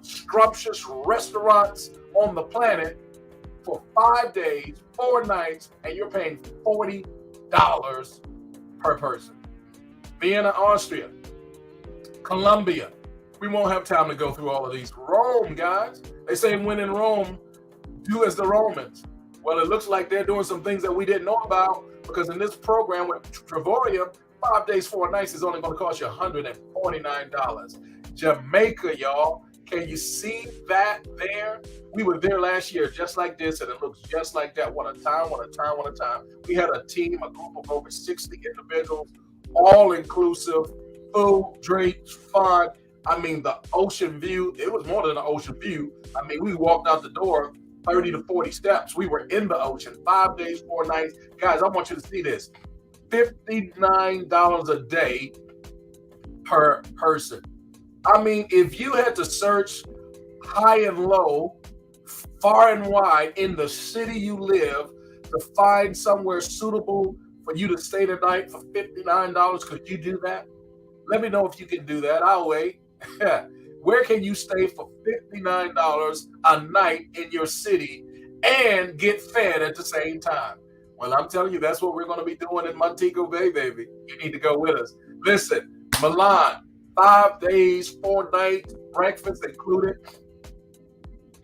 scrumptious restaurants on the planet for 5 days, 4 nights, and you're paying $40 per person. Vienna, Austria, Colombia. We won't have time to go through all of these. Rome, guys. They say when in Rome, do as the Romans. Well, it looks like they're doing some things that we didn't know about, because in this program with Trevorium, 5 days, 4 nights is only going to cost you $149. Jamaica, y'all. Can you see that there? We were there last year just like this, and it looks just like that. What a time, what a time, what a time. We had a team, a group of over 60 individuals, all inclusive, food, drinks, fun. I mean, the ocean view, it was more than an ocean view. I mean, we walked out the door 30 to 40 steps. We were in the ocean, 5 days, 4 nights. Guys, I want you to see this. $59 a day per person. I mean, if you had to search high and low, far and wide in the city you live to find somewhere suitable for you to stay tonight for $59, could you do that? Let me know if you can do that. I'll wait. Where can you stay for $59 a night in your city and get fed at the same time? Well, I'm telling you, that's what we're going to be doing in Montego Bay, baby. You need to go with us. Listen, Milan, 5 days, 4 nights, breakfast included.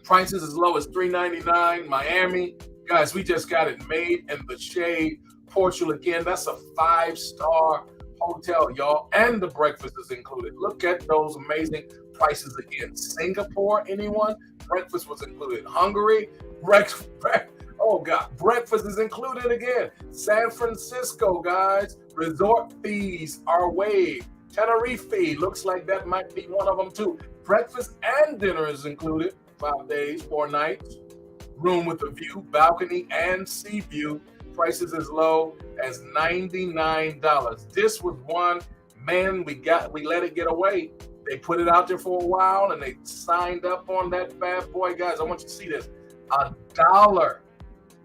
Prices as low as $3.99. Miami, guys, we just got it made in the shade. Portugal again, that's a 5-star hotel, y'all, and the breakfast is included. Look at those amazing prices again. Singapore, anyone? Breakfast was included. Hungary, breakfast. Oh God, breakfast is included again. San Francisco, guys, resort fees are waived. Tenerife fee, looks like that might be one of them too. Breakfast and dinner is included. 5 days, 4 nights. Room with a view, balcony, and sea view. Prices as low as $99. This was one, man, we let it get away. They put it out there for a while and they signed up on that bad boy. Guys, I want you to see this. $1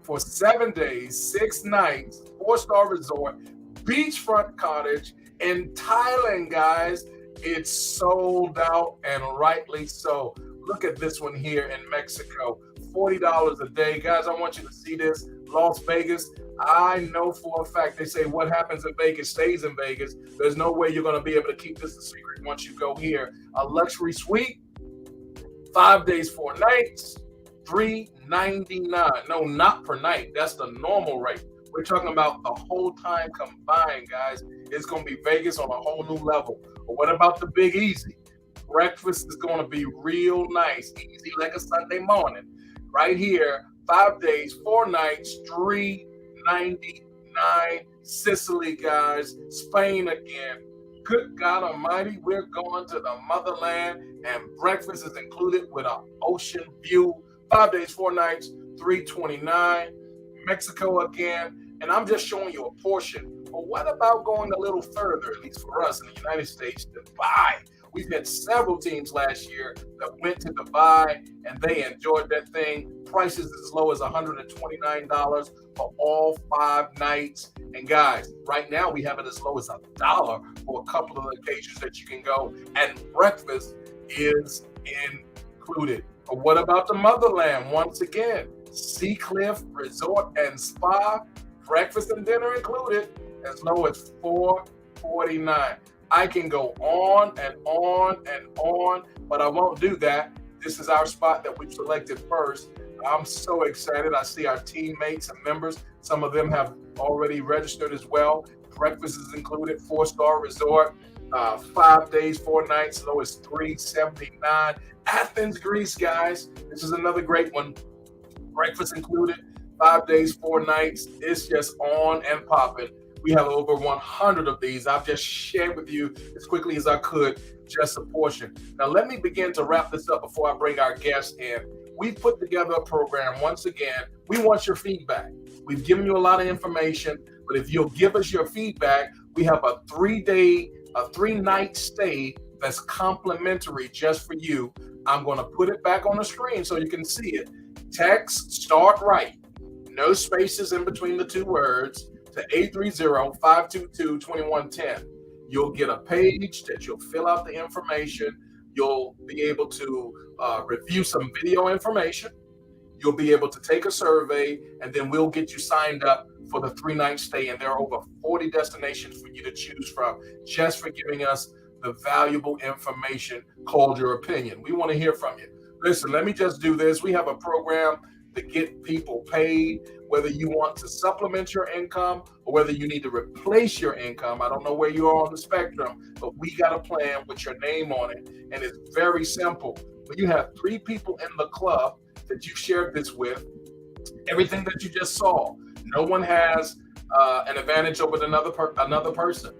for 7 days, 6 nights, 4-star resort, beachfront cottage in Thailand, guys. It's sold out, and rightly so. Look at this one here in Mexico. $40 a day. Guys, I want you to see this. Las Vegas, I know for a fact, they say what happens in Vegas stays in Vegas. There's no way you're going to be able to keep this a secret once you go here. A luxury suite, 5 days, 4 nights, $399. No, not per night. That's the normal rate. We're talking about the whole time combined, guys. It's going to be Vegas on a whole new level. But what about the Big Easy? Breakfast is going to be real nice, easy like a Sunday morning. Right here, 5 days, 4 nights, $399. Sicily, guys, Spain again. Good God Almighty, we're going to the motherland, and breakfast is included with an ocean view. 5 days, 4 nights, $329. Mexico again, and I'm just showing you a portion. But what about going a little further, at least for us in the United States, Dubai? We've had several teams last year that went to Dubai and they enjoyed that thing. Prices as low as $129 for all 5 nights. And guys, right now we have it as low as $1 for a couple of locations that you can go, and breakfast is included. But what about the motherland? Once again, Seacliff Resort and Spa, breakfast and dinner included, as low as $449. I can go on and on and on, but I won't do that. This is our spot that we've selected first. I'm so excited. I see our teammates and members. Some of them have already registered as well. Breakfast is included, 4-star resort, 5 days, 4 nights, low as $379. Athens, Greece, guys. This is another great one. Breakfast included, 5 days, 4 nights. It's just on and popping. We have over 100 of these. I've just shared with you as quickly as I could, just a portion. Now, let me begin to wrap this up before I bring our guests in. We've put together a program. Once again, we want your feedback. We've given you a lot of information, but if you'll give us your feedback, we have a 3-night stay that's complimentary just for you. I'm going to put it back on the screen so you can see it. Text start right, no spaces in between the two words, to 830-522-2110. You'll get a page that you'll fill out the information. You'll be able to review some video information. You'll be able to take a survey, and then we'll get you signed up for the 3-night stay. And there are over 40 destinations for you to choose from just for giving us the valuable information called your opinion. We want to hear from you. Listen, let me just do this. We have a program to get people paid, whether you want to supplement your income or whether you need to replace your income. I don't know where you are on the spectrum, but we got a plan with your name on it. And it's very simple. When you have 3 people in the club that you shared this with, everything that you just saw, no one has an advantage over another person.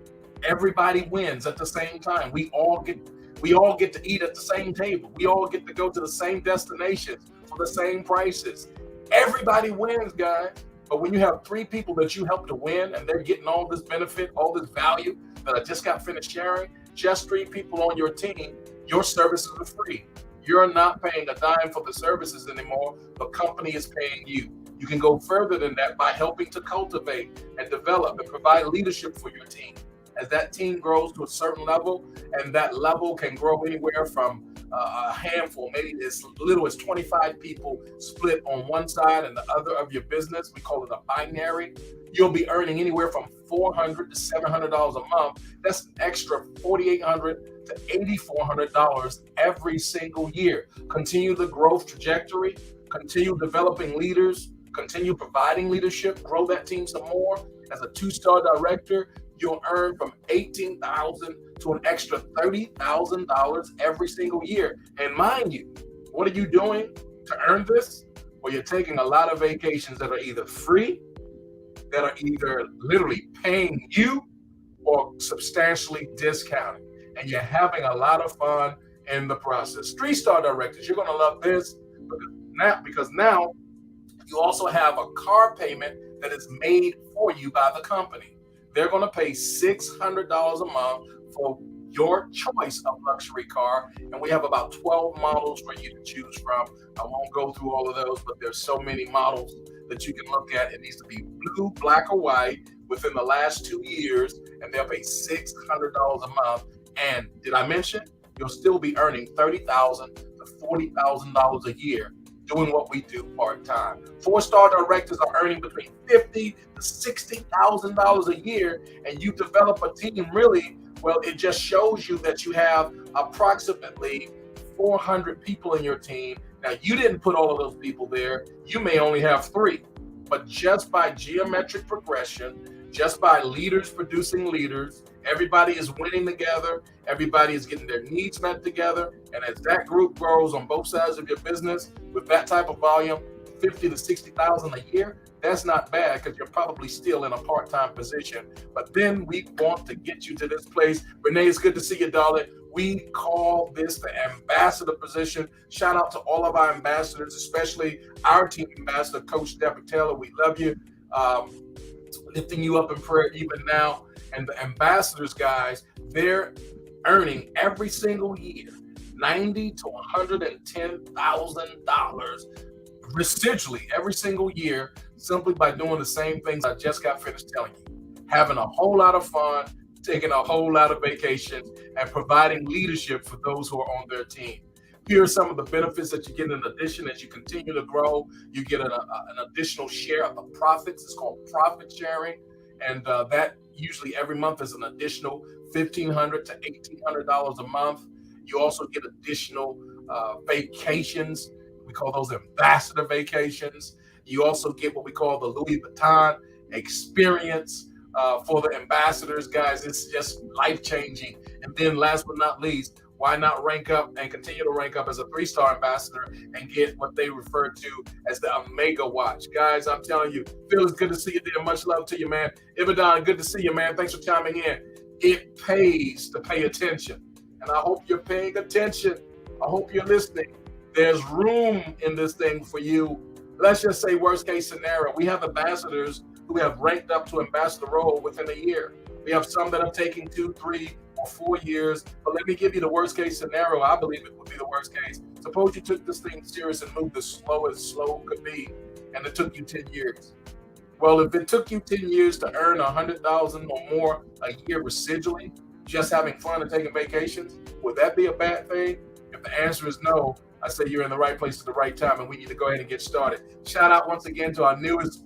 Everybody wins at the same time. We all get to eat at the same table. We all get to go to the same destinations for the same prices. Everybody wins, guys. But when you have 3 people that you help to win and they're getting all this benefit, all this value that I just got finished sharing, just 3 people on your team, your services are free. You're not paying a dime for the services anymore. The company is paying you. You can go further than that by helping to cultivate and develop and provide leadership for your team. As that team grows to a certain level, and that level can grow anywhere from a handful, maybe as little as 25 people split on one side and the other of your business. We call it a binary. You'll be earning anywhere from $400 to $700 a month. That's an extra $4,800 to $8,400 every single year. Continue the growth trajectory, continue developing leaders, continue providing leadership, grow that team some more. As a 2-star director, you'll earn from $18,000 to an extra $30,000 every single year. And mind you, what are you doing to earn this? Well, you're taking a lot of vacations that are either free, that are either literally paying you or substantially discounted. And you're having a lot of fun in the process. 3-star directors, you're going to love this because now you also have a car payment that is made for you by the company. They're going to pay $600 a month for your choice of luxury car. And we have about 12 models for you to choose from. I won't go through all of those, but there's so many models that you can look at. It needs to be blue, black, or white within the last 2 years, and they'll pay $600 a month. And did I mention you'll still be earning $30,000 to $40,000 a year doing what we do part-time. 4-star directors are earning between $50,000 to $60,000 a year, and you develop a team really, well, it just shows you that you have approximately 400 people in your team. Now, you didn't put all of those people there. You may only have 3, but just by geometric progression, just by leaders producing leaders, everybody is winning together. Everybody is getting their needs met together. And as that group grows on both sides of your business with that type of volume, 50 to 60,000 a year, that's not bad because you're probably still in a part-time position. But then we want to get you to this place. Renee, it's good to see you, darling. We call this the ambassador position. Shout out to all of our ambassadors, especially our team ambassador, Coach Deborah Taylor. We love you. Lifting you up in prayer even now. And the ambassadors, guys, they're earning every single year $90,000 to $110,000 residually every single year, simply by doing the same things I just got finished telling you. Having a whole lot of fun, taking a whole lot of vacations, and providing leadership for those who are on their team. Here are some of the benefits that you get in addition as you continue to grow. You get an additional share of the profits. It's called profit sharing. And that usually every month is an additional $1,500 to $1,800 a month. You also get additional vacations. We call those ambassador vacations. You also get what we call the Louis Vuitton experience, for the ambassadors, guys. It's just life-changing. And then last but not least, why not rank up and continue to rank up as a 3-star ambassador and get what they refer to as the Omega Watch? Guys, I'm telling you, Phil, it's good to see you there. Much love to you, man. Ibadan, good to see you, man. Thanks for chiming in. It pays to pay attention. And I hope you're paying attention. I hope you're listening. There's room in this thing for you. Let's just say worst case scenario. We have ambassadors who have ranked up to ambassador role within a year. We have some that are taking 2, 3, or 4 years. But let me give you the worst case scenario. I believe it would be the worst case. Suppose you took this thing serious and moved as slow could be, and it took you 10 years. Well, if it took you 10 years to earn $100,000 or more a year residually, just having fun and taking vacations, would that be a bad thing? If the answer is no, I say you're in the right place at the right time, and we need to go ahead and get started. Shout out once again to our newest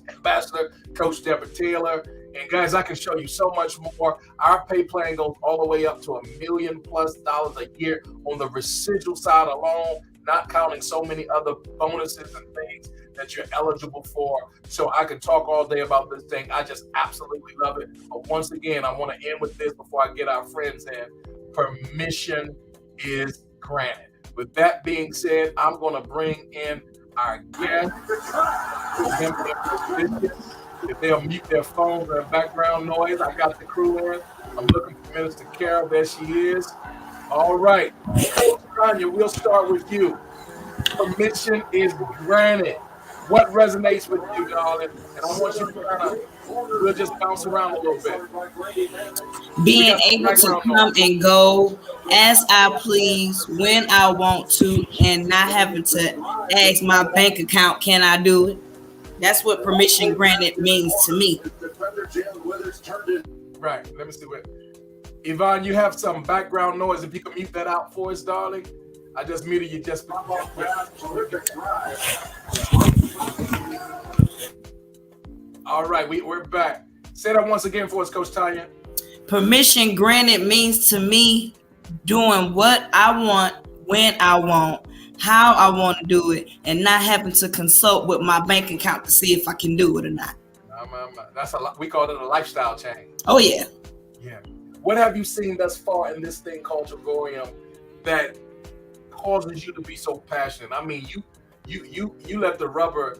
ambassador, Coach Deborah Taylor. And guys, I can show you so much more. Our pay plan goes all the way up to $1 million+ a year on the residual side alone, not counting so many other bonuses and things that you're eligible for. So I could talk all day about this thing. I just absolutely love it. But once again, I want to end with this before I get our friends in. Permission is granted. With that being said, I'm going to bring in our guest. If they'll mute their phones or background noise, I got the crew in. I'm looking for Minister Carol. There she is. All right. Tanya, we'll start with you. Permission is granted. What resonates with you, darling? And I want you to we'll just bounce around a little bit. Being able to come and go as I please, when I want to, and not having to ask my bank account, can I do it? That's what permission granted means to me. Right. Let me see what. Yvonne, you have some background noise. If you can mute that out for us, darling. I just muted you just. All right, we're back. Say that once again for us, Coach Tanya. Permission granted means to me doing what I want, when I want, how I want to do it, and not having to consult with my bank account to see if I can do it or not. That's we call it a lifestyle change. Oh yeah. Yeah. What have you seen thus far in this thing called Travorium that causes you to be so passionate? I mean, you let the rubber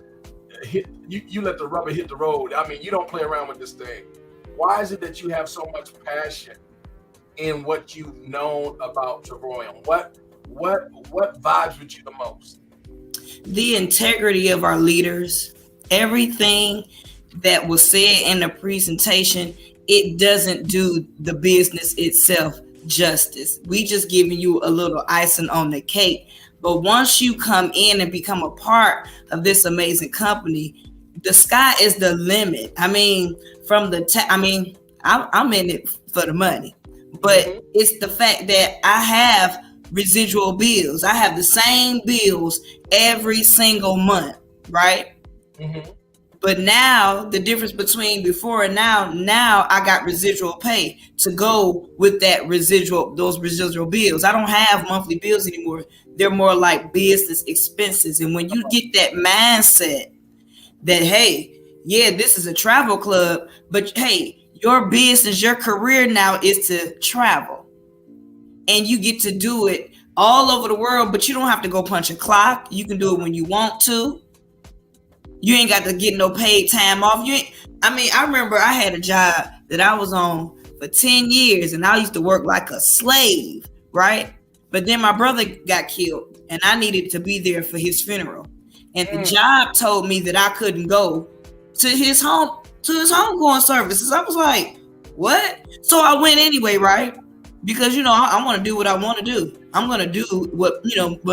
hit you let the rubber hit the road. I mean, you don't play around with this thing. Why is it that you have so much passion in what you've known about Travorium? What vibes with you the most? The integrity of our leaders. Everything that was said in the presentation, it doesn't do the business itself justice. We just giving you a little icing on the cake. But once you come in and become a part of this amazing company, the sky is the limit. I mean, I'm in it for the money, but it's the fact that I have residual bills. I have the same bills every single month, right? Mm-hmm. But now the difference between before and now I got residual pay to go with those residual bills. I don't have monthly bills anymore. They're more like business expenses. And when you get that mindset that, hey, yeah, this is a travel club, but hey, your business, your career now is to travel. And you get to do it all over the world, but you don't have to go punch a clock. You can do it when you want to. You ain't got to get no paid time off. I remember I had a job that I was on for 10 years and I used to work like a slave, right? But then my brother got killed and I needed to be there for his funeral. And the job told me that I couldn't go to his homegoing services. I was like, what? So I went anyway, right? Because, I want to do what I want to do. I'm going to do what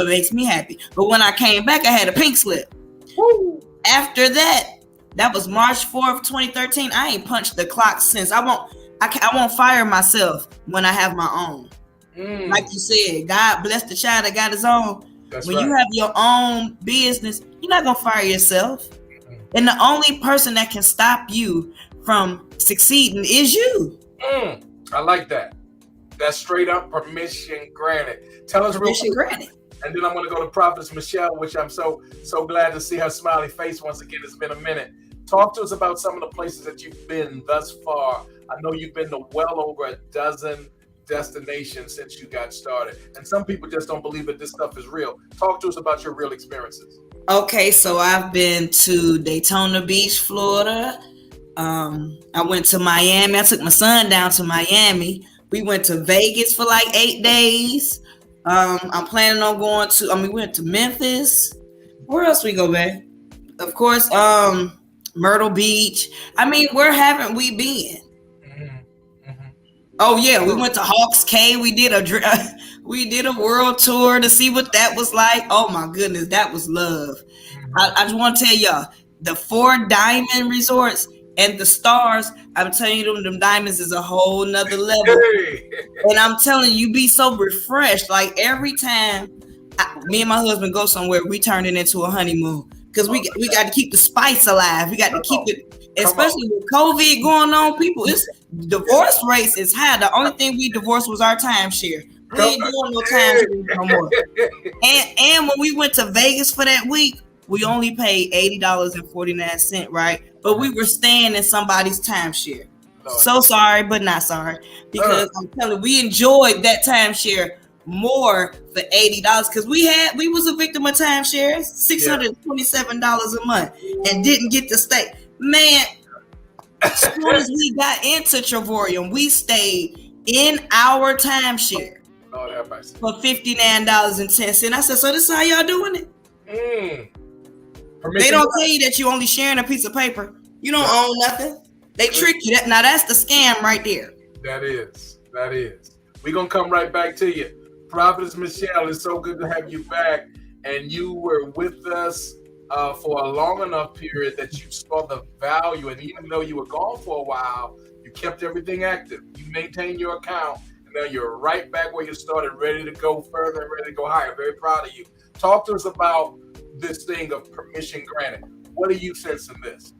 makes me happy. But when I came back, I had a pink slip. Woo. After that was March 4th, 2013. I ain't punched the clock since. I won't fire myself when I have my own. Like you said, God bless the child that got his own. That's when right. You have your own business, you're not going to fire yourself. And the only person that can stop you from succeeding is you. I like that. That's straight up permission granted. Tell us permission granted. And then I'm going to go to Prophetess Michelle, which I'm so glad to see her smiley face once again. It's been a minute. Talk to us about some of the places that you've been thus far. I know you've been to well over a dozen destinations since you got started. And some people just don't believe that this stuff is real. Talk to us about your real experiences. Okay, so I've been to Daytona Beach, Florida. I went to Miami. I took my son down to Miami. We went to Vegas for like 8 days. I'm planning on going to, we went to Memphis. Where else we go, man? Of course, Myrtle Beach. Where haven't we been? Oh yeah, we went to Hawks Cay. We did a world tour to see what that was like. Oh my goodness, that was love. I just want to tell y'all, the 4 diamond resorts and the stars, I'm telling you, them diamonds is a whole nother level. And I'm telling you, you be so refreshed. Like every time me and my husband go somewhere, we turn it into a honeymoon. Because we got to keep the spice alive. We got to keep it, especially with COVID going on. People, it's divorce rates is high. The only thing we divorced was our timeshare. We ain't doing no timeshare no more. And when we went to Vegas for that week, we only paid $80.49, right? But we were staying in somebody's timeshare. So sorry, but not sorry. Because I'm telling you, we enjoyed that timeshare more for $80 because we was a victim of timeshare, $627 a month, and didn't get to stay. Man, as soon as we got into Travorium, we stayed in our timeshare for $59.10. I said, so this is how y'all doing it? They don't tell you that you only sharing a piece of paper. You don't own nothing. They trick you. Now that's the scam right there. That is. We're gonna come right back to you. Prophetess Michelle, it's so good to have you back. And you were with us for a long enough period that you saw the value. And even though you were gone for a while, you kept everything active. You maintained your account. And now you're right back where you started, ready to go further and ready to go higher. Very proud of you. Talk to us about this thing of permission granted. What do you sense in this?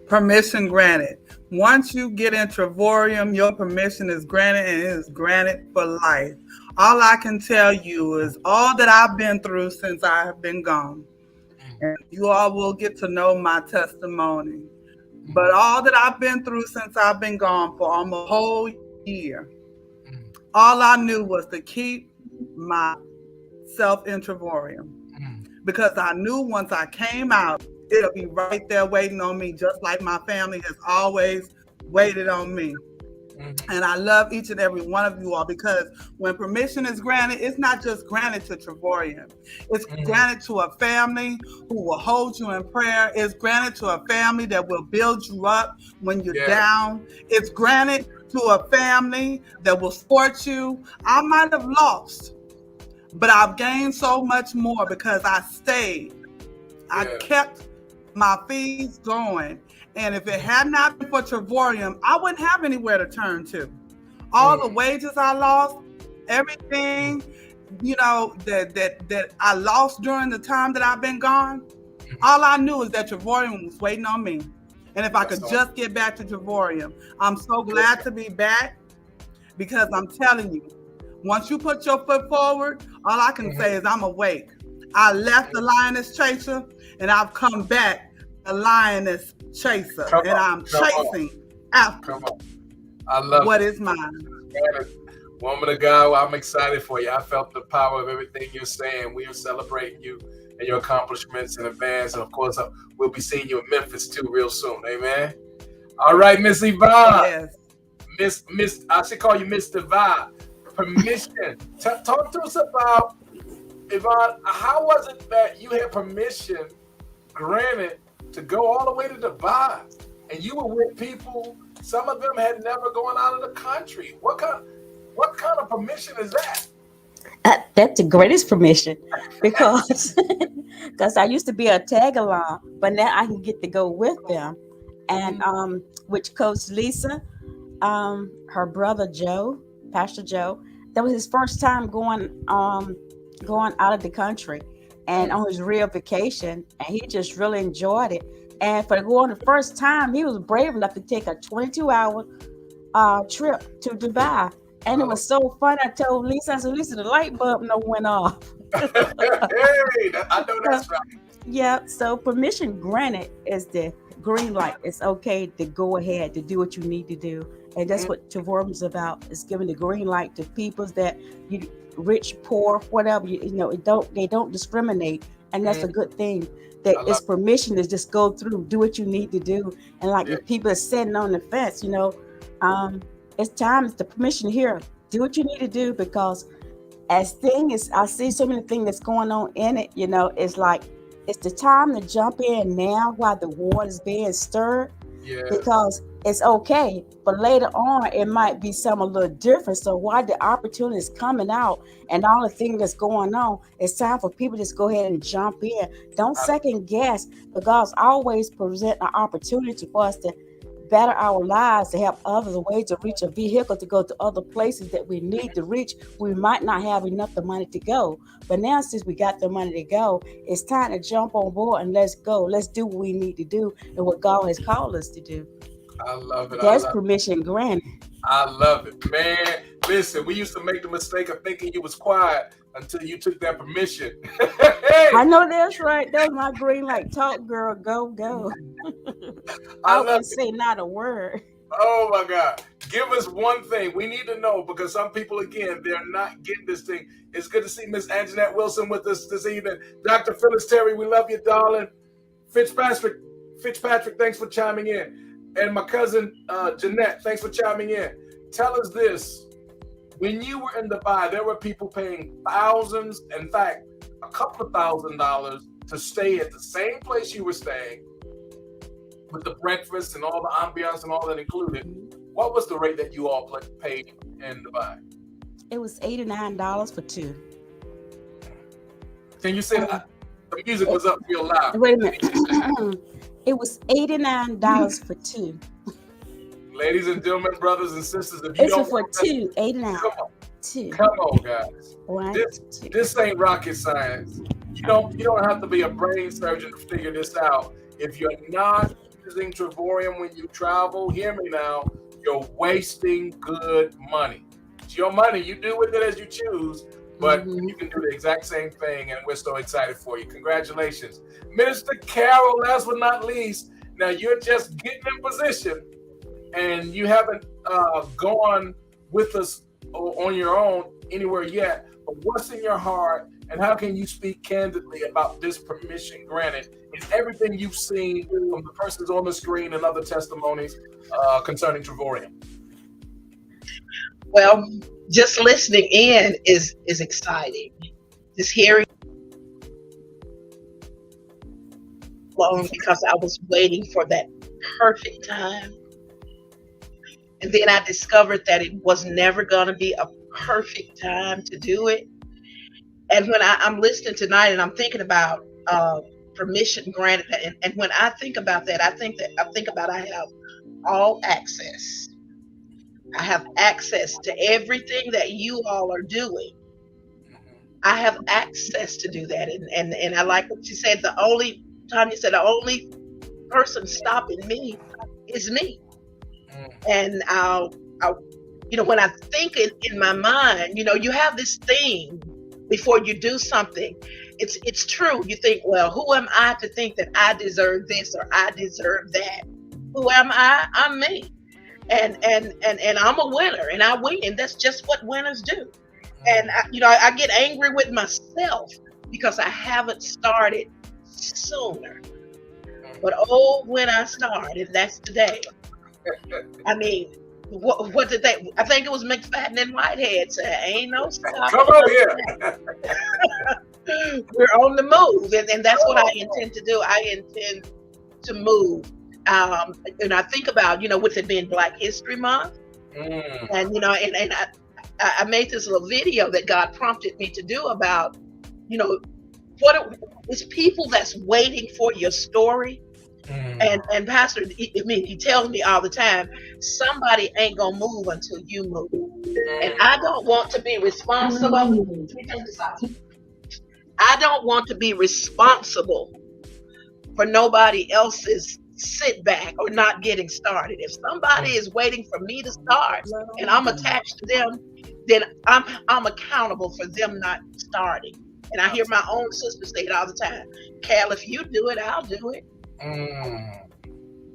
Permission granted. Once you get in Travorium, your permission is granted, and it is granted for life. All I can tell you is all that I've been through since I have been gone. And you all will get to know my testimony. But all that I've been through since I've been gone for almost a whole year, all I knew was to keep myself in Travorium. Because I knew once I came out, it'll be right there waiting on me, just like my family has always waited on me. And I love each and every one of you all, because when permission is granted, it's not just granted to Travorium. It's granted to a family who will hold you in prayer. It's granted to a family that will build you up when you're down. It's granted to a family that will support you. I might have lost, but I've gained so much more because I stayed. I kept my fees going. And if it had not been for Travorium, I wouldn't have anywhere to turn to. All the wages I lost, everything, that I lost during the time that I've been gone, all I knew is that Travorium was waiting on me. And if I could just get back to Travorium, I'm so glad to be back, because I'm telling you, once you put your foot forward, all I can say is I'm awake. I left the lioness chaser and I've come back a lioness chaser, I'm chasing after I love what is mine. Woman of God, I'm excited for you. I felt the power of everything you're saying. We are celebrating you and your accomplishments in advance. And of course, we'll be seeing you in Memphis too real soon. Amen. All right, Miss Yvonne. Yes. Miss, I should call you Miss Divine. Permission. Talk to us about, Yvonne, how was it that you had permission granted to go all the way to Dubai, and you were with people, some of them had never gone out of the country? What kind of permission is that? That's the greatest permission, because I used to be a tag along, but now I can get to go with them. And with Coach Lisa, her brother Joe, Pastor Joe, that was his first time going out of the country and on his real vacation, and he just really enjoyed it. And for going the first time, he was brave enough to take a 22-hour trip to Dubai. And it was so fun. I told Lisa, the light bulb went off. Hey, I know that's right. Yeah, so permission granted is the green light. It's okay to go ahead to do what you need to do. And that's what Tavorium is about. It's giving the green light to peoples that you rich, poor, whatever, they don't discriminate. And that's a good thing. That it's permission to just go through, do what you need to do. And like if people are sitting on the fence, it's time, it's the permission here. Do what you need to do, because I see so many things that's going on in it, it's like it's the time to jump in now while the water is being stirred. Yeah. Because it's okay, but later on it might be something a little different. So while the opportunity is coming out and all the things that's going on, it's time for people to just go ahead and jump in. Don't second guess, because always present an opportunity for us to better our lives, to help others, a way to reach a vehicle to go to other places that we need to reach. We might not have enough the money to go, but now since we got the money to go, it's time to jump on board and let's go. Let's do what we need to do and what God has called us to do. I love it. That's permission granted. I love it, man. Listen, we used to make the mistake of thinking you was quiet until you took that permission. I know that's right. That was my green light. Talk, girl. Go. I wouldn't say not a word. Oh my God. Give us one thing. We need to know, because some people, again, they're not getting this thing. It's good to see Miss Anjanette Wilson with us this evening. Dr. Phyllis Terry, we love you, darling. Fitzpatrick, thanks for chiming in. And my cousin, Jeanette, thanks for chiming in. Tell us this. When you were in Dubai, there were people paying thousands, in fact, a couple of $1,000s to stay at the same place you were staying, with the breakfast and all the ambiance and all that included. What was the rate that you all paid in Dubai? It was $89 for two. Can you say that? The music was up real loud. Wait a minute. It was $89 for two. Ladies and gentlemen, brothers and sisters, if you it's don't for two, $89. Come on, guys. This ain't rocket science. You don't have to be a brain surgeon to figure this out. If you're not using Travorium when you travel, hear me now, you're wasting good money. It's your money. You do with it as you choose, but you can do the exact same thing, and we're so excited for you. Congratulations. Minister Carol, last but not least, now you're just getting in position, and you haven't gone with us on your own anywhere yet, but what's in your heart, and how can you speak candidly about this permission granted in everything you've seen from the persons on the screen and other testimonies concerning Travorium? Well, just listening in is exciting. Just hearing long, because I was waiting for that perfect time. And then I discovered that it was never going to be a perfect time to do it. And when I'm listening tonight and I'm thinking about permission granted, and when I think about that, I think about I have all access. I have access to everything that you all are doing. I have access to do that. And I like what you said. Tanya said, the only person stopping me is me. And I'll when I think in my mind, you have this thing before you do something. It's true. You think, well, who am I to think that I deserve this or I deserve that? Who am I? I'm me. And I'm a winner, and I win. And that's just what winners do. And I get angry with myself because I haven't started sooner. But when I started, that's today. I mean, what did they? I think it was McFadden and Whitehead said, "Ain't no stop." Come on here. We're on the move, and that's what I intend to do. I intend to move. And I think about, with it being Black History Month, and and I made this little video that God prompted me to do about, what it's people that's waiting for your story. And Pastor, he tells me all the time, somebody ain't gonna move until you move. And I don't want to be responsible. I don't want to be responsible for nobody else's sit back or not getting started. If somebody is waiting for me to start and I'm attached to them, then I'm accountable for them not starting. And I hear my own sister say it all the time. Cal, if you do it, I'll do it.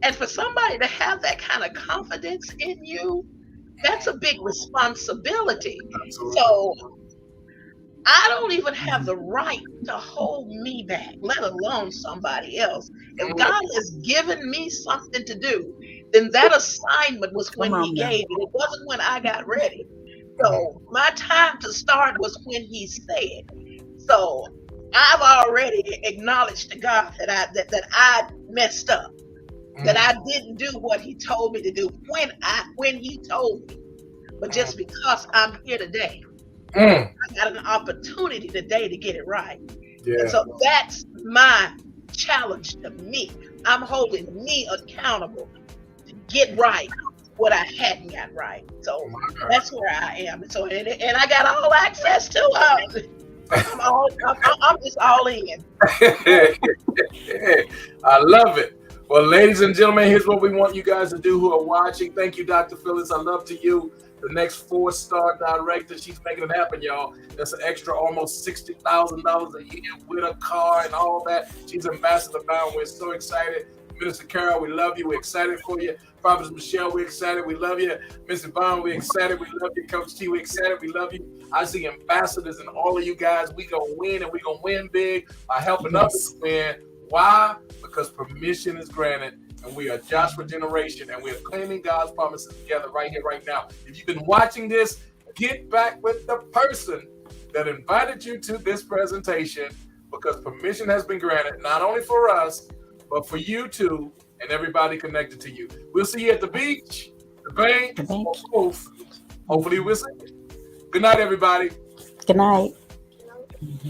And for somebody to have that kind of confidence in you, that's a big responsibility. Absolutely. So I don't even have the right to hold me back, let alone somebody else. If God has given me something to do, then that assignment was when He gave it. It wasn't when I got ready. So my time to start was when He said. So I've already acknowledged to God that I messed up, that I didn't do what He told me to do when He told me. But just because I'm here today, I got an opportunity today to get it right. Yeah. And so that's my challenge to me. I'm holding me accountable to get right what I hadn't got right. So that's where I am. And so and I got all access to it. I'm just all in. I love it. Well, ladies and gentlemen, here's what we want you guys to do who are watching. Thank you, Dr. Phyllis. I love to you. The next 4-star director, she's making it happen, y'all. That's an extra almost $60,000 a year with a car and all that. She's Ambassador Bound. We're so excited. Minister Carol, we love you. We're excited for you. Prophetess Michelle, we're excited. We love you. Mr. Bond, we're excited. We love you. Coach T, we're excited. We love you. I see ambassadors and all of you guys. We gonna win, and we gonna win big by helping others win. Why? Because permission is granted, and we are Joshua generation, and we are claiming God's promises together right here, right now. If you've been watching this, get back with the person that invited you to this presentation, because permission has been granted, not only for us, but for you too, and everybody connected to you. We'll see you at the beach, the bank, or both. Hopefully we'll see you. Good night, everybody. Good night.